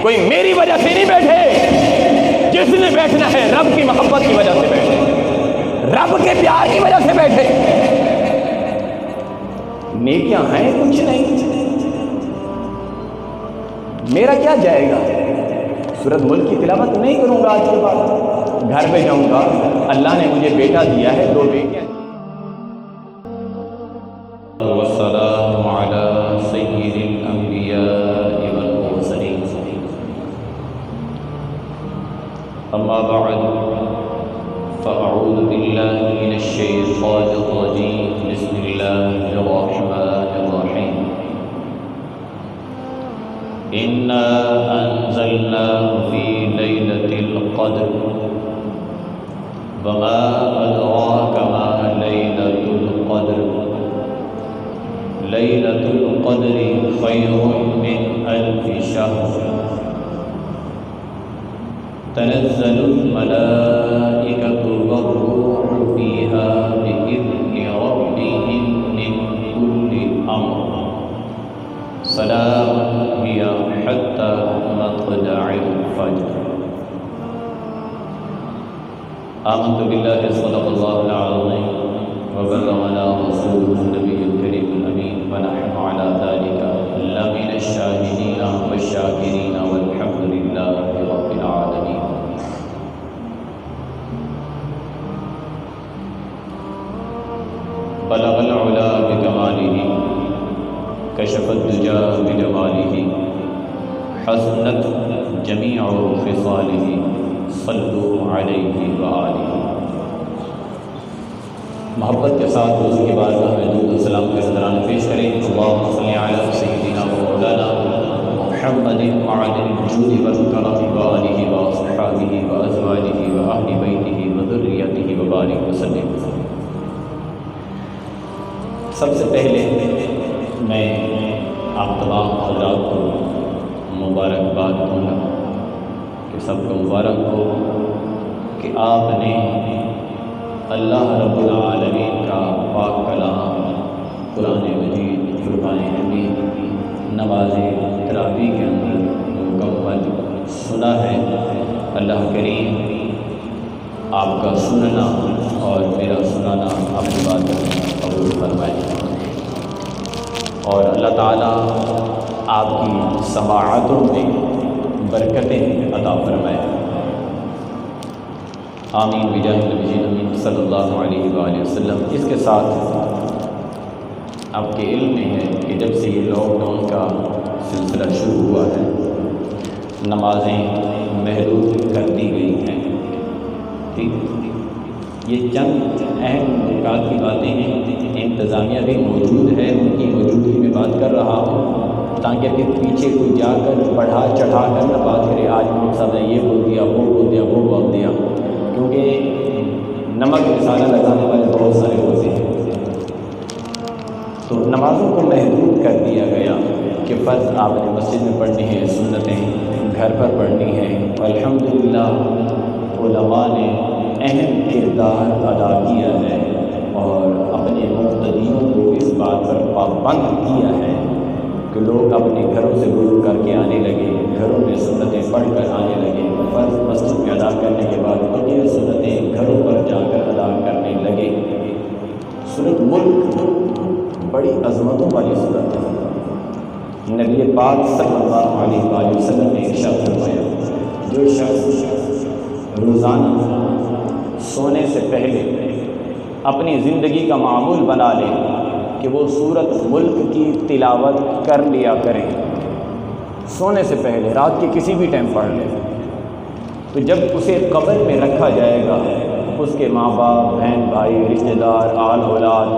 کوئی میری وجہ سے نہیں بیٹھے، جس نے بیٹھنا ہے رب کی محبت کی وجہ سے بیٹھے، رب کے پیار کی وجہ سے بیٹھے۔ نیکیاں ہیں کچھ نہیں، میرا کیا جائے گا؟ سورۃ ملک کی تلاوت نہیں کروں گا آج کے بعد، گھر پہ جاؤں گا، اللہ نے مجھے بیٹا دیا ہے، 2 بیٹیاں۔ والسلام على سيد الأنبياء والمرسلين أما بعد فأعوذ بالله من الشيطان الرجيم بسم الله الرحمن الرحيم إنا أنزلناه في ليلة القدر وما أدراك ما ليلة القدر ليلة القدر خير من 1000 شهر تنزل الملائكة والروح فيها بإذن ربهم من كل أمر سلام هي حتى مطلع الفجر آمنت بالله صدق الله العظيم وبلغنا رسوله النبي الكريم الأمين ونحن على ذلك لمن الشاهدين والشاكرين والحمد لله رب العالمين بلغ العلا بكماله كشف الدجى بجماله حسنت جميع خصاله صلوا عليه وآله۔ محبت کے ساتھ اس کی بارگاہ میں درود و سلام کا نذرانہ پیش کریں۔ اللہم صلی علی سیدنا و مولانا محمد وعلی الجود والکرم وآلہ وصحبہ وازواجہ واہل بیتہ وذریتہ وبارک وسلم۔ سب سے پہلے میں آپ تمام حضرات کو مبارکباد دوں گا کہ سب کو مبارک ہو کہ آپ نے اللہ رب العالمین کا پاک کلام قرآن مجید فرقان حمید نماز تراویح کے اندر مکمل سنا ہے۔ اللہ کریم آپ کا سننا اور میرا سنانا اپنی بات قبول فرمائے، اور اللہ تعالیٰ آپ کی سماعتوں میں برکتیں عطا فرمائے، آمین بجاہ نبی امین صلی اللہ علیہ وآلہ وسلم۔ اس کے ساتھ آپ کے علم میں ہے کہ جب سے یہ لاک ڈاؤن کا سلسلہ شروع ہوا ہے، نمازیں محدود کر دی گئی ہیں، ٹھیک، یہ چند اہم نکات کی باتیں ہیں۔ انتظامیہ بھی موجود ہے، ان کی موجودگی میں بات کر رہا ہوں تاکہ پھر پیچھے کوئی جا کر بڑھا چڑھا کر نہ بات کرے، آج مقصد ہے یہ بول دیا، وہ بول دیا، وہ بول دیا، کیونکہ نمک مسالہ لگانے والے بہت سارے ہوتے ہیں۔ تو نمازوں کو محدود کر دیا گیا کہ فرض آپ نے مسجد میں پڑھنی ہے، سنتیں گھر پر پڑھنی ہیں۔ الحمدللہ علماء نے اہم کردار ادا کیا ہے اور اپنے مقتدیوں کو اس بات پر پابند کیا ہے کہ لوگ اپنے گھروں سے وضو کر کے آنے لگے، گھروں میں سنتیں پڑھ کر آنے لگے، فرض مسجد میں ادا کرنے کے بعد بقیہ سنتیں گھروں پر جا کر ادا کرنے لگے۔ سورۃ ملک بڑی عظمتوں والی سورت ہے۔ نبی پاک صلی اللہ علیہ وآلہ وسلم نے ارشاد فرمایا، جو شخص روزانہ سونے سے پہلے اپنی زندگی کا معمول بنا لے کہ وہ سورۃ ملک کی تلاوت کر لیا کریں، سونے سے پہلے رات کے کسی بھی ٹائم پڑھ لے، تو جب اسے قبر میں رکھا جائے گا، اس کے ماں باپ، بہن بھائی، رشتہ دار، آل اولاد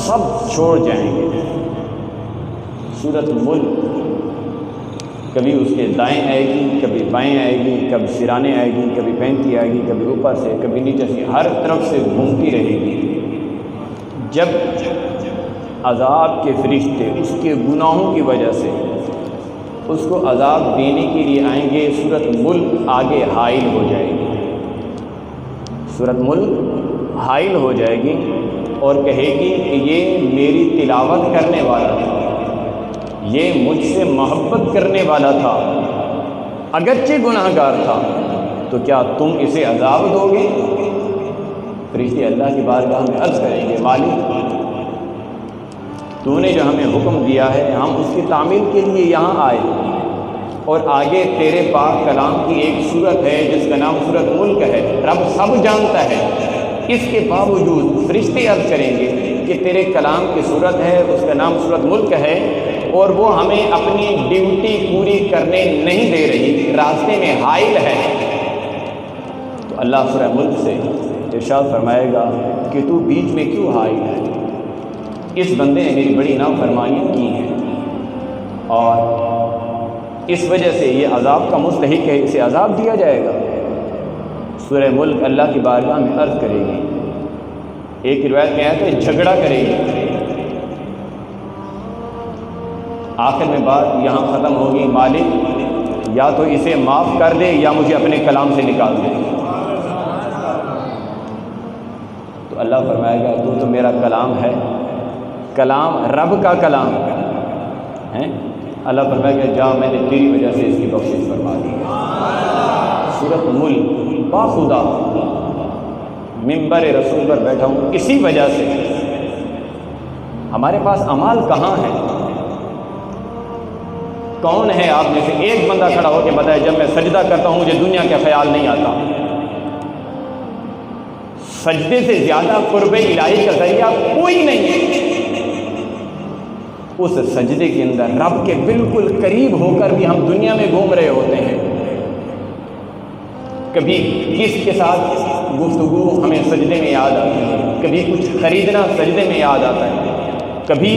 سب چھوڑ جائیں گے۔ سورۃ ملک کبھی اس کے دائیں آئے گی، کبھی بائیں آئے گی، کبھی سرانے آئے گی، کبھی پینتی آئے گی، کبھی اوپر سے، کبھی نیچے سے، ہر طرف سے گھومتی رہے گی۔ جب عذاب کے فرشتے اس کے گناہوں کی وجہ سے اس کو عذاب دینے کے لیے آئیں گے، سورۃ ملک آگے حائل ہو جائے گی، سورۃ ملک حائل ہو جائے گی اور کہے گی کہ یہ میری تلاوت کرنے والا تھا، یہ مجھ سے محبت کرنے والا تھا، اگرچہ گناہ گار تھا، تو کیا تم اسے عذاب دو گے؟ فرشتے اللہ کی بارگاہ میں عرض کریں گے، مالک تو نے جو ہمیں حکم دیا ہے ہم اس کی تعمیل کے لیے یہاں آئے، اور آگے تیرے پاک کلام کی ایک صورت ہے جس کا نام سورۃ ملک ہے، رب سب جانتا ہے، اس کے باوجود فرشتے عرض کریں گے کہ تیرے کلام کی صورت ہے، اس کا نام سورۃ ملک ہے، اور وہ ہمیں اپنی ڈیوٹی پوری کرنے نہیں دے رہی، راستے میں حائل ہے۔ تو اللہ سورہ ملک سے ارشاد فرمائے گا کہ تو بیچ میں کیوں حائل ہے؟ اس بندے نے میری بڑی نافرمانیاں کی ہیں اور اس وجہ سے یہ عذاب کا مستحق ہے، اسے عذاب دیا جائے گا۔ سورہ ملک اللہ کی بارگاہ میں عرض کرے گی، ایک روایت میں آیا تو جھگڑا کرے گی، آخر میں بات یہاں ختم ہوگی، مالک یا تو اسے معاف کر دے یا مجھے اپنے کلام سے نکال دے۔ تو اللہ فرمائے گا تو میرا کلام ہے، کلام رب کا کلام ہے۔ اللہ فرمائے گا جا، میں نے تیری وجہ سے اس کی بخشش فرما دی۔ سورۃ ملک باخدا ممبر رسول پر بیٹھا ہوں اسی وجہ سے۔ ہمارے پاس اعمال کہاں ہیں؟ کون ہے آپ میں سے ایک بندہ کھڑا ہو کے بتائے جب میں سجدہ کرتا ہوں مجھے دنیا کا خیال نہیں آتا؟ سجدے سے زیادہ قرب الہی کا ذریعہ کوئی نہیں ہے۔ اس سجدے کے اندر رب کے بالکل قریب ہو کر بھی ہم دنیا میں گھوم رہے ہوتے ہیں۔ کبھی کس کے ساتھ گفتگو ہمیں سجدے میں یاد آتی ہے، کبھی کچھ خریدنا سجدے میں یاد آتا ہے، کبھی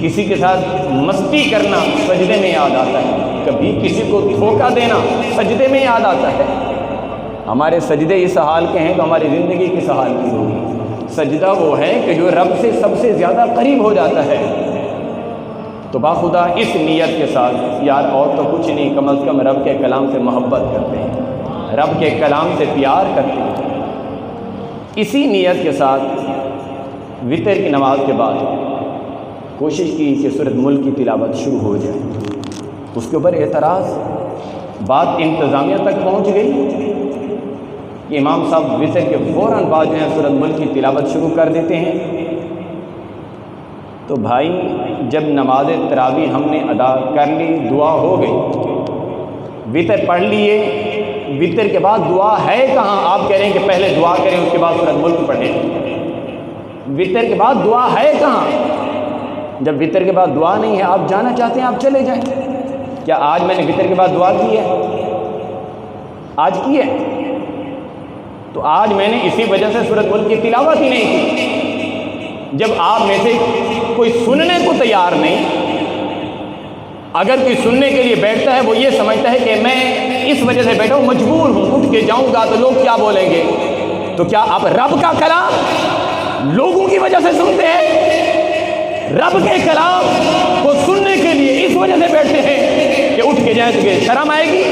کسی کے ساتھ مستی کرنا سجدے میں یاد آتا ہے، کبھی کسی کو دھوکہ دینا سجدے میں یاد آتا ہے۔ ہمارے سجدے اس حال کے ہیں تو ہماری زندگی کس حال کی ہوگی؟ سجدہ وہ ہے کہ جو رب سے سب سے زیادہ قریب ہو جاتا ہے۔ تو باخدا اس نیت کے ساتھ، یار اور تو کچھ نہیں، کم از کم رب کے کلام سے محبت کرتے ہیں، رب کے کلام سے پیار کرتے ہیں، اسی نیت کے ساتھ وتر کی نماز کے بعد کوشش کی کہ سورۃ ملک کی تلاوت شروع ہو جائے۔ اس کے اوپر اعتراض، بات انتظامیہ تک پہنچ گئی کہ امام صاحب وتر کے فوراً بعد جو ہے سورۃ ملک کی تلاوت شروع کر دیتے ہیں۔ تو بھائی جب نماز تراویح ہم نے ادا کر لی، دعا ہو گئی، وتر پڑھ لیے، وتر کے بعد دعا ہے کہاں؟ آپ کہہ رہے ہیں کہ پہلے دعا کریں اس کے بعد سورۃ ملک پڑھیں، وتر کے بعد دعا ہے کہاں؟ جب وتر کے بعد دعا نہیں ہے، آپ جانا چاہتے ہیں آپ چلے جائیں۔ کیا آج میں نے وتر کے بعد دعا کی ہے؟ آج کی ہے؟ تو آج میں نے اسی وجہ سے سورۃ ملک کی تلاوت ہی نہیں کی۔ جب آپ میں سے کوئی سننے کو تیار نہیں، اگر کوئی سننے کے لیے بیٹھتا ہے وہ یہ سمجھتا ہے کہ میں اس وجہ سے بیٹھا ہوں، مجبور ہوں، اٹھ کے جاؤں گا تو لوگ کیا بولیں گے۔ تو کیا آپ رب کا کلام لوگوں کی وجہ سے سنتے ہیں؟ رب کے کلام کو سننے کے لیے اس وجہ سے بیٹھتے ہیں کہ اٹھ کے جائیں تو کہ شرم آئے گی۔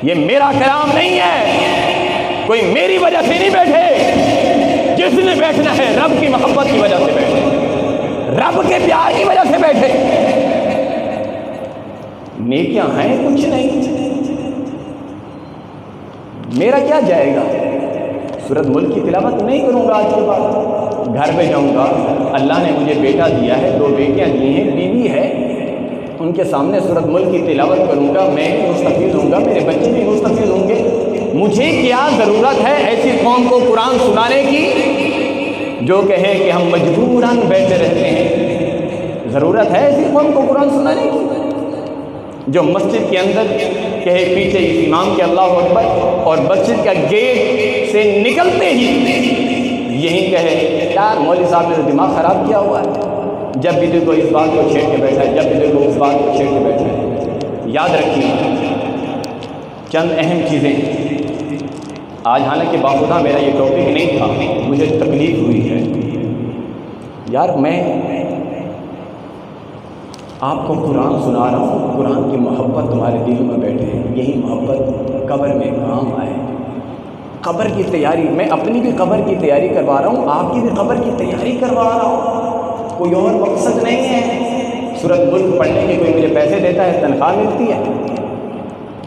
یہ میرا کلام نہیں ہے، کوئی میری وجہ سے نہیں بیٹھے، جس نے بیٹھنا ہے رب کی محبت کی وجہ سے بیٹھے، رب کے پیار کی وجہ سے بیٹھے۔ نیکیاں ہیں کچھ نہیں، میرا کیا جائے گا؟ سورۃ ملک کی تلاوت نہیں کروں گا آج کے بعد، گھر پہ جاؤں گا، اللہ نے مجھے بیٹا دیا ہے، 2 بیٹیاں دی ہیں، بیوی ہے، ان کے سامنے سورۃ ملک کی تلاوت کروں گا، میں بھی مستفید ہوں گا، میرے بچے بھی مستفید ہوں گے۔ مجھے کیا ضرورت ہے ایسی قوم کو قرآن سنانے کی جو کہے کہ ہم مجبوراً بیٹھے رہتے ہیں؟ ضرورت ہے ایسی قوم کو قرآن سنانے کی جو مسجد کے اندر کہے پیچھے امام کے اللہ اکبر، اور مسجد کا گیٹ سے نکلتے ہی یہی کہے یار مولوی صاحب نے دماغ خراب کیا ہوا ہے، جب بھی دیکھو اس بات کو چھیڑ کے بیٹھا ہے، جب بھی دیکھو اس بات کو چھیڑ کے بیٹھا ہے۔ یاد رکھیے چند اہم چیزیں آج، حالانکہ باخدا میرا یہ ٹاپک نہیں تھا، مجھے تکلیف ہوئی ہے یار، میں آپ کو قرآن سنا رہا ہوں، قرآن کی محبت تمہارے دل میں بیٹھے، یہی محبت قبر میں کام آئے۔ قبر کی تیاری، میں اپنی بھی قبر کی تیاری کروا رہا ہوں، آپ کی بھی قبر کی تیاری کروا رہا ہوں، کوئی اور مقصد نہیں ہے۔ سورۃ ملک پڑھنے کے کوئی مجھے پیسے دیتا ہے، تنخواہ ملتی ہے؟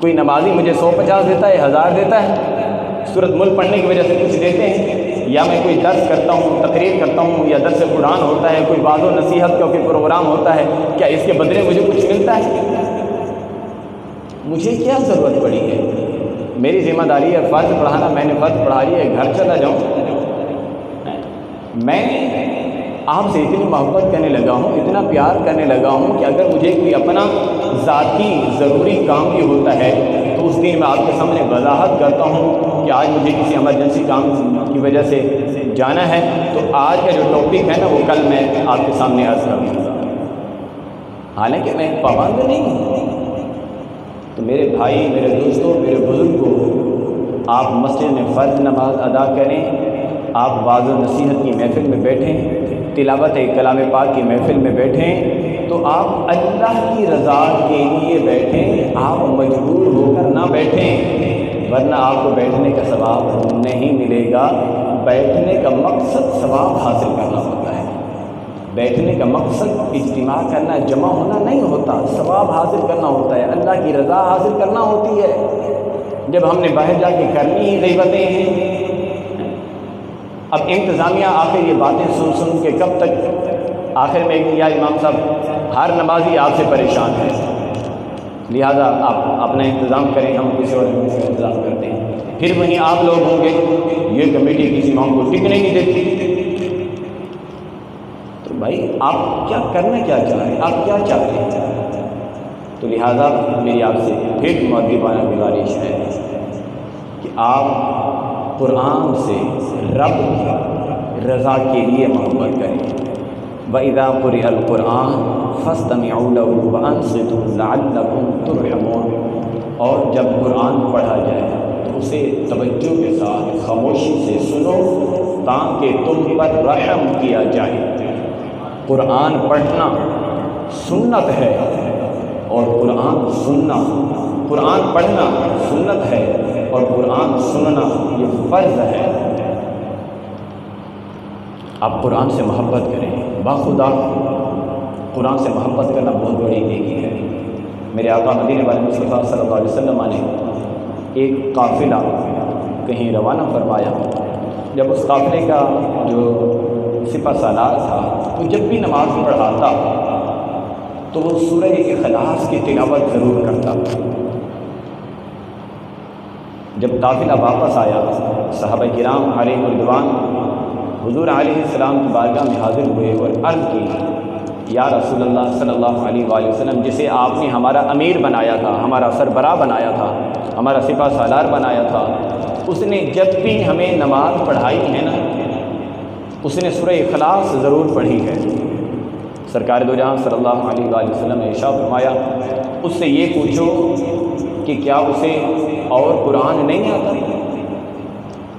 کوئی نمازی مجھے 150 دیتا ہے، 1000 دیتا ہے، سورۃ ملک پڑھنے کی وجہ سے کچھ دیتے ہیں، یا میں کوئی درس کرتا ہوں، تقریر کرتا ہوں، یا درس قرآن ہوتا ہے، کوئی وعظ و نصیحت کا کوئی پروگرام ہوتا ہے، کیا اس کے بدلے مجھے کچھ ملتا ہے؟ مجھے کیا ضرورت پڑی ہے؟ میری ذمہ داری ہے فرض پڑھانا، میں نے فرض پڑھا لیا ہے، گھر چلا جاؤں۔ میں آپ سے اتنی محبت کرنے لگا ہوں، اتنا پیار کرنے لگا ہوں کہ اگر مجھے کوئی اپنا ذاتی ضروری کام بھی ہوتا ہے تو اس دن میں آپ کے سامنے وضاحت کرتا ہوں کہ آج مجھے کسی ایمرجنسی کام کی وجہ سے جانا ہے، تو آج کا جو ٹاپک ہے نا وہ کل میں آپ کے سامنے عرض کر دوں گا، حالانکہ میں پابند نہیں ہوں۔ تو میرے بھائی، میرے دوستوں، میرے بزرگوں، آپ مسجد میں فرض نماز ادا کریں، آپ وعظ و نصیحت کی محفل میں بیٹھیں، تلاوت کلام پاک کی محفل میں بیٹھیں، تو آپ اللہ کی رضا کے لیے بیٹھیں، آپ مجبور ہو کر نہ بیٹھیں، ورنہ آپ کو بیٹھنے کا ثواب نہیں ملے گا۔ بیٹھنے کا مقصد ثواب حاصل کرنا ہوتا ہے، بیٹھنے کا مقصد اجتماع کرنا، جمع ہونا نہیں ہوتا، ثواب حاصل کرنا ہوتا ہے، اللہ کی رضا حاصل کرنا ہوتی ہے۔ جب ہم نے باہر جا کے کرنی ہی غیبتیں ہیں، اب انتظامیہ آخر یہ باتیں سن سن کے کب تک؟ آخر میں یا امام صاحب ہر نمازی آپ سے پریشان ہے، لہذا آپ اپنا انتظام کریں، ہم کسی اور کا انتظام کرتے ہیں۔ پھر وہیں آپ لوگ ہوں گے، یہ کمیٹی کسی امام کو ٹکنے نہیں دیتی۔ تو بھائی آپ کیا کرنا کیا چاہ رہے ہیں؟ آپ کیا چاہتے ہیں؟ تو لہذا میری آپ سے پھر مؤدبانہ گزارش ہے کہ آپ قرآن سے رب کی رضا کے لیے محبت کریں۔ وَإِذَا قُرِئَ الْقُرْآنُ فَاسْتَمِعُوا لَهُ وَأَنصِتُوا لَعَلَّكُمْ تُرْحَمُونَ، اور جب قرآن پڑھا جائے تو اسے توجہ کے ساتھ خاموشی سے سنو تاکہ تم پر رحم کیا جائے۔ قرآن پڑھنا سنت ہے، اور قرآن سننا، قرآن پڑھنا سنت ہے اور قرآن سننا یہ فرض ہے۔ آپ قرآن سے محبت کریں، باخدا قرآن سے محبت کرنا بہت بڑی نیکی ہے۔ میرے آقا مدینے والے مصطفیٰ صلی اللہ علیہ وسلم نے ایک قافلہ کہیں روانہ فرمایا، جب اس قافلے کا جو سپہ سالار تھا وہ جب بھی نماز پڑھاتا تو وہ سورہ اخلاص کی تلاوت ضرور کرتا۔ جب قافلہ واپس آیا، صحابہ کرام علیہ رضوان حضور علیہ السلام کی بارگاہ میں حاضر ہوئے اور عرض کی، یا رسول اللہ صلی اللہ علیہ وآلہ وسلم، جسے آپ نے ہمارا امیر بنایا تھا، ہمارا سربراہ بنایا تھا، ہمارا سپہ سالار بنایا تھا، اس نے جب بھی ہمیں نماز پڑھائی ہے نا، اس نے سورہ اخلاص ضرور پڑھی ہے۔ سرکار دو جہاں صلی اللہ علیہ وآلہ وسلم نے ارشاد فرمایا، اس سے یہ پوچھو کہ کیا اسے اور قرآن نہیں آتا؟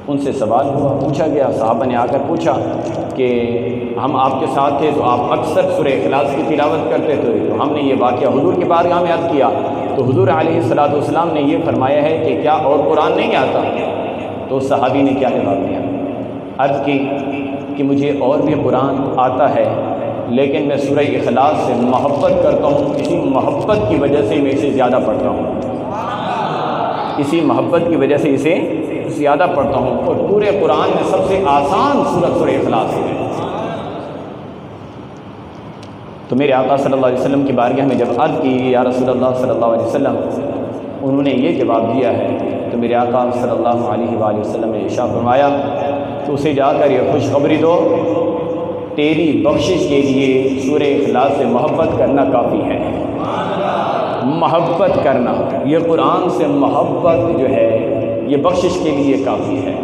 ان سے سوال ہوا، پوچھا گیا، صحابہ نے آ کر پوچھا کہ ہم آپ کے ساتھ تھے تو آپ اکثر سورہ اخلاص کی تلاوت کرتے تھے، تو ہم نے یہ واقعہ حضور کے بارگاہ میں عرض کیا، تو حضور علیہ الصلوۃ والسلام نے یہ فرمایا ہے کہ کیا اور قرآن نہیں آتا؟ تو صحابی نے کیا جواب دیا؟ عرض کی کہ مجھے اور بھی قرآن آتا ہے، لیکن میں سورہ اخلاص سے محبت کرتا ہوں، اسی محبت کی وجہ سے میں اسے زیادہ پڑھتا ہوں، اسی محبت کی وجہ سے اسے زیادہ پڑھتا ہوں، اور پورے قرآن میں سب سے آسان سورۃ سورہ اخلاص ہے۔ تو میرے آقا صلی اللہ علیہ وسلم کی بارگاہ میں جب عرض کی یا رسول اللہ صلی اللہ علیہ وسلم، انہوں نے یہ جواب دیا ہے، تو میرے آقا صلی اللہ علیہ وآلہ وسلم نے ارشاد فرمایا تو اسے جا کر یہ خوشخبری دو، تیری بخشش کے لیے سورہ اخلاص سے محبت کرنا کافی ہے۔ محبت کرنا، یہ قرآن سے محبت جو ہے یہ بخشش کے لیے کافی ہے۔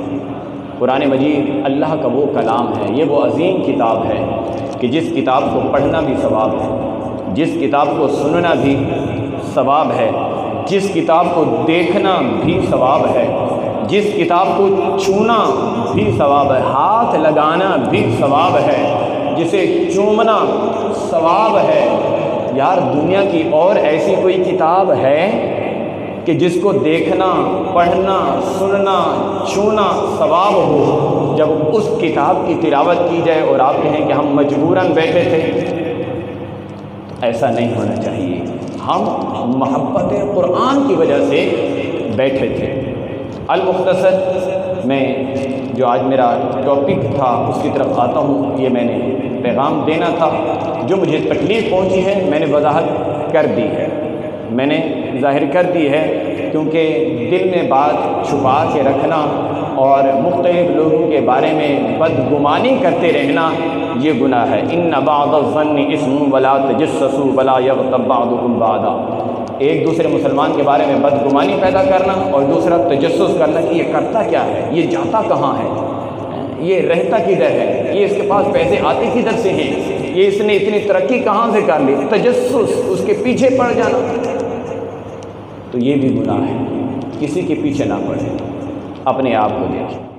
قرآن مجید اللہ کا وہ کلام ہے، یہ وہ عظیم کتاب ہے کہ جس کتاب کو پڑھنا بھی ثواب ہے، جس کتاب کو سننا بھی ثواب ہے، جس کتاب کو دیکھنا بھی ثواب ہے، جس کتاب کو چھونا بھی ثواب ہے، ہاتھ لگانا بھی ثواب ہے، جسے چومنا ثواب ہے۔ یار دنیا کی اور ایسی کوئی کتاب ہے کہ جس کو دیکھنا، پڑھنا، سننا، چھونا ثواب ہو؟ جب اس کتاب کی تلاوت کی جائے اور آپ کہیں کہ ہم مجبوراً بیٹھے تھے، تو ایسا نہیں ہونا چاہیے۔ ہم محبت قرآن کی وجہ سے بیٹھے تھے۔ المختصر میں جو آج میرا ٹاپک تھا اس کی طرف آتا ہوں۔ یہ میں نے پیغام دینا تھا، جو مجھے تکلیف پہنچی ہے میں نے وضاحت کر دی ہے، میں نے ظاہر کر دی ہے، کیونکہ دل میں بات چھپا کے رکھنا اور مختلف لوگوں کے بارے میں بدگمانی کرتے رہنا یہ گناہ ہے۔ ان بعض الظن اسم ولا تجسسوا ولا یغتب بعضکم بعضا۔ ایک دوسرے مسلمان کے بارے میں بدگمانی پیدا کرنا اور دوسرا تجسس کرنا کہ یہ کرتا کیا ہے، یہ جاتا کہاں ہے، یہ رہتا کدھر ہے، یہ اس کے پاس پیسے آتے کدھر سے ہیں، یہ اس نے اتنی ترقی کہاں سے کر لی، تجسس، اس کے پیچھے پڑ جانا، تو یہ بھی گناہ ہے۔ کسی کے پیچھے نہ پڑے، اپنے آپ کو دیکھیں۔